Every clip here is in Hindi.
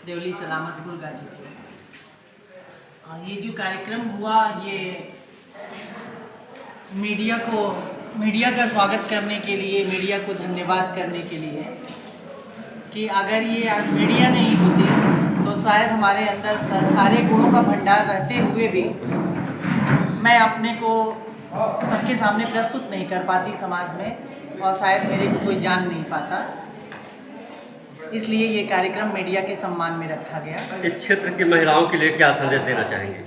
देवली सलामतपुर गाजीपुर। और ये जो कार्यक्रम हुआ, ये मीडिया का स्वागत करने के लिए, मीडिया को धन्यवाद करने के लिए कि अगर ये आज मीडिया नहीं होती तो शायद हमारे अंदर सारे गुणों का भंडार रहते हुए भी मैं अपने को सबके सामने प्रस्तुत नहीं कर पाती समाज में, और शायद मेरे को कोई जान नहीं पाता। इसलिए ये कार्यक्रम मीडिया के सम्मान में रखा गया। इस क्षेत्र की महिलाओं के लिए क्या संदेश देना चाहेंगे?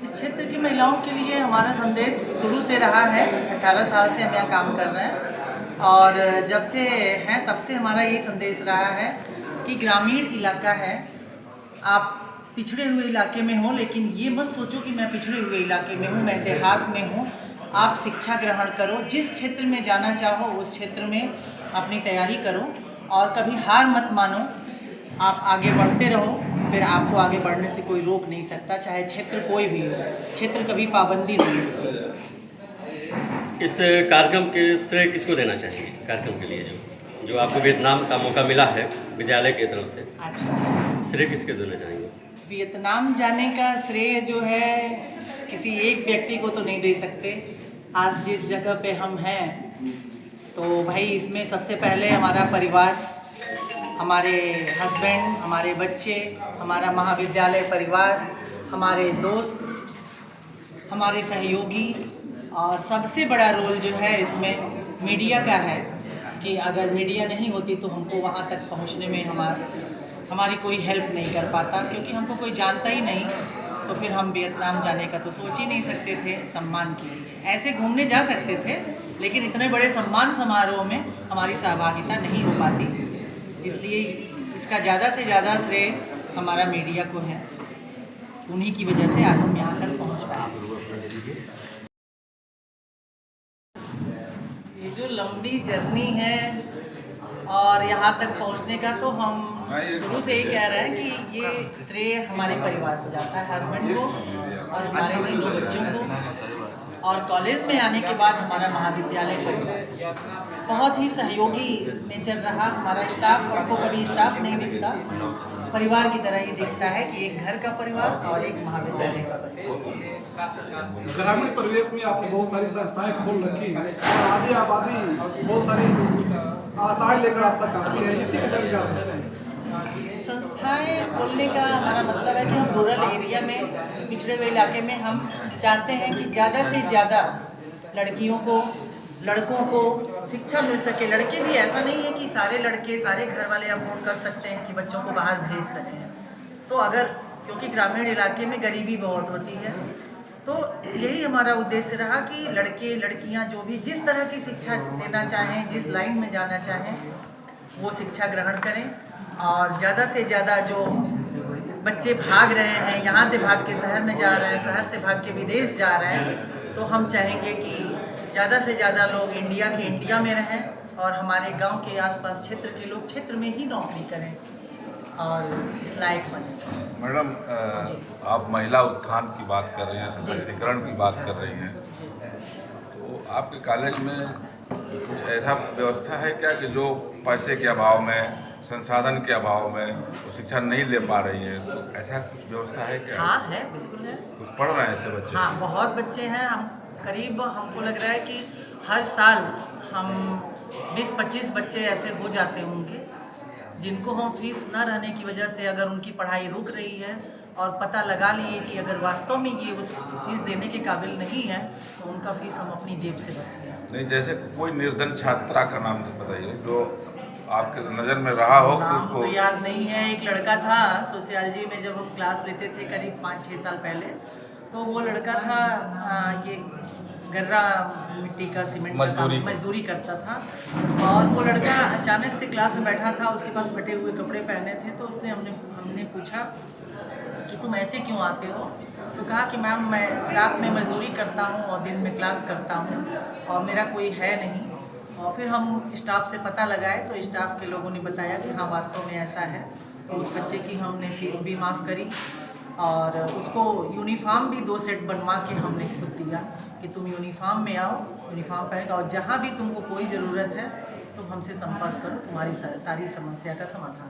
इस क्षेत्र की महिलाओं के लिए हमारा संदेश शुरू से रहा है। 18 साल से हम यहाँ काम कर रहे हैं और जब से हैं तब से हमारा ये संदेश रहा है कि ग्रामीण इलाका है, आप पिछड़े हुए इलाके में हो, लेकिन ये मत सोचो कि मैं पिछड़े हुए इलाके में हूँ, मैं देहात में हूँ। आप शिक्षा ग्रहण करो, जिस क्षेत्र में जाना चाहो उस क्षेत्र में अपनी तैयारी करो और कभी हार मत मानो। आप आगे बढ़ते रहो, फिर आपको आगे बढ़ने से कोई रोक नहीं सकता, चाहे क्षेत्र कोई भी हो। क्षेत्र कभी पाबंदी नहीं होती। इस कार्यक्रम के श्रेय किसको देना चाहेंगे? कार्यक्रम के लिए जो आपको वियतनाम का मौका मिला है विद्यालय की तरफ से, अच्छा, श्रेय किसके देना चाहेंगे? वियतनाम जाने का श्रेय जो है किसी एक व्यक्ति को तो नहीं दे सकते। आज जिस जगह पे हम हैं तो भाई इसमें सबसे पहले हमारा परिवार, हमारे हस्बैंड, हमारे बच्चे, हमारा महाविद्यालय परिवार, हमारे दोस्त, हमारे सहयोगी, और सबसे बड़ा रोल जो है इसमें मीडिया का है कि अगर मीडिया नहीं होती तो हमको वहाँ तक पहुँचने में हमारी कोई हेल्प नहीं कर पाता, क्योंकि हमको कोई जानता ही नहीं। तो फिर हम वियतनाम जाने का तो सोच ही नहीं सकते थे सम्मान के लिए। ऐसे घूमने जा सकते थे, लेकिन इतने बड़े सम्मान समारोह में हमारी सहभागिता नहीं हो पाती। इसलिए इसका ज़्यादा से ज़्यादा श्रेय हमारा मीडिया को है। उन्हीं की वजह से आज हम यहाँ तक पहुँच पाए। ये जो लंबी जर्नी है और यहाँ तक पहुँचने का, तो हम शुरू से ही कह रहे हैं कि ये श्रेय हमारे परिवार को जाता है, हस्बैंड को और हमारे तीनों बच्चों को। और कॉलेज में आने के बाद हमारा महाविद्यालय परिवार बहुत ही सहयोगी नेचर रहा। हमारा स्टाफ, हमको कभी स्टाफ नहीं दिखता, परिवार की तरह ही दिखता है कि एक घर का परिवार और एक महाविद्यालय का परिवार। ग्रामीण परिवेश में आपने बहुत सारी संस्थाएं खोल रखी और आधी आबादी बहुत सारी आशाएं लेकर आप तक आती है, इसके विषय में क्या सोचते हैं? संस्थाएं खोलने का हमारा मतलब है कि हम रूरल एरिया में, इस पिछड़े हुए इलाके में हम चाहते हैं कि ज़्यादा से ज़्यादा लड़कियों को, लड़कों को शिक्षा मिल सके। लड़के भी, ऐसा नहीं है कि सारे लड़के, सारे घर वाले अफोर्ड कर सकते हैं कि बच्चों को बाहर भेज सकें। तो अगर, क्योंकि ग्रामीण इलाके में गरीबी बहुत होती है, तो यही हमारा उद्देश्य रहा कि लड़के लड़कियां जो भी जिस तरह की शिक्षा लेना चाहें, जिस लाइन में जाना चाहें, वो शिक्षा ग्रहण करें। और ज़्यादा से ज़्यादा जो बच्चे भाग रहे हैं, यहाँ से भाग के शहर में जा रहे हैं, शहर से भाग के विदेश जा रहे हैं, तो हम चाहेंगे कि ज़्यादा से ज़्यादा लोग इंडिया में रहें और हमारे गांव के आसपास क्षेत्र के लोग क्षेत्र में ही नौकरी करें और इस लायक बने। मैडम, आप महिला उत्थान की बात कर रही हैं, सशक्तिकरण की बात कर रही हैं, तो आपके कॉलेज में कुछ ऐसा व्यवस्था है क्या कि जो पैसे के अभाव में, संसाधन के अभाव में वो शिक्षा नहीं ले पा रही है, तो ऐसा कुछ व्यवस्था है क्या? हाँ है, बिल्कुल है। कुछ पढ़ रहे हैं ऐसे बच्चे? हाँ, बहुत बच्चे हैं। हम करीब, हमको लग रहा है कि हर साल हम 20-25 बच्चे ऐसे हो जाते होंगे जिनको हम फीस न रहने की वजह से, अगर उनकी पढ़ाई रुक रही है और पता लगा लिए कि अगर वास्तव में ये उस फीस देने के काबिल नहीं है, तो उनका फीस हम अपनी जेब से भरते हैं। नहीं, जैसे कोई निर्धन छात्रा का नाम बताइए जो आपके नज़र में रहा हो। उसको तो याद नहीं है। एक लड़का था सोशियोलॉजी में, जब हम क्लास लेते थे करीब 5-6 साल पहले, तो वो लड़का था ये गर्रा मिट्टी का, सीमेंट का मजदूरी करता था। और वो लड़का अचानक से क्लास में बैठा था, उसके पास फटे हुए कपड़े पहने थे, तो उसने हमने पूछा कि तुम ऐसे क्यों आते हो? तो कहा कि मैम, मैं रात में मजदूरी करता हूँ और दिन में क्लास करता हूँ और मेरा कोई है नहीं। और फिर हम स्टाफ से पता लगाए तो स्टाफ के लोगों ने बताया कि हाँ, वास्तव में ऐसा है। तो उस बच्चे की हमने फ़ीस भी माफ़ करी और उसको यूनिफॉर्म भी 2 सेट बनवा के हमने खुद दिया कि तुम यूनिफॉर्म में आओ, यूनिफॉर्म पहन, और जहाँ भी तुमको कोई ज़रूरत है तुम हमसे संपर्क करो, तुम्हारी सारी समस्या का समाधान।